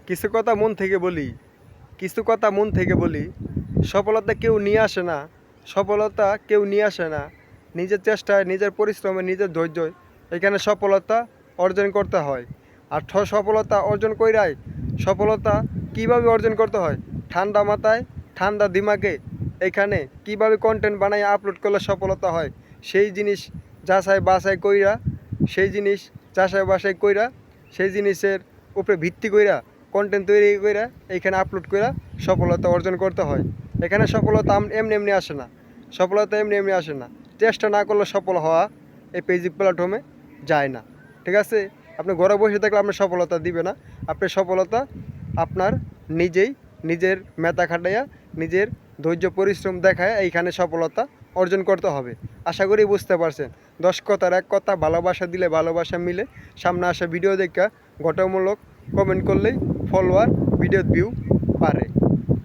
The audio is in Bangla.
কিছু কথা মন থেকে বলি, কিছু কথা মন থেকে বলি। সফলতা কেউ নিয়ে আসে না, সফলতা কেউ নিয়ে আসে না। নিজের চেষ্টায়, নিজের পরিশ্রমে, নিজের ধৈর্যয় এখানে সফলতা অর্জন করতে হয়। আর সফলতা অর্জন কইরাই সফলতা কিভাবে অর্জন করতে হয়, ঠান্ডা মাথায়, ঠান্ডা দিমাগে এখানে কিভাবে কন্টেন্ট বানাই আপলোড করলে সফলতা হয়, সেই জিনিস যাচাই বাছাই কইরা, সেই জিনিস যাচাই বাছাই কইরা, সেই জিনিসের উপরে ভিত্তি কইরা কন্টেন্ট তৈরি কইরা এইখানে আপলোড কইরা সফলতা অর্জন করতে হয়। এখানে সফলতা এমনি এমনি আসে না, সফলতা এমনি এমনি আসে না। চেষ্টা না করলে সফল হওয়া এই পেজিক প্ল্যাটফর্মে যায় না। ঠিক আছে, আপনি ঘরে বসে থাকলে আপনার সফলতা দিবে না। আপনার সফলতা আপনার নিজেই, নিজের মেধা খাটাইয়া, নিজের ধৈর্য পরিশ্রম দেখায় এইখানে সফলতা অর্জন করতে হবে। আশা করি বুঝতে পারছেন। 10 কথার এক কথা, ভালোবাসা দিলে ভালোবাসা মিলে। সামনে আসা ভিডিও দেখা গঠনমূলক কমেন্ট করলেই ফলোয়ার, ভিডিও ভিউ বাড়ে।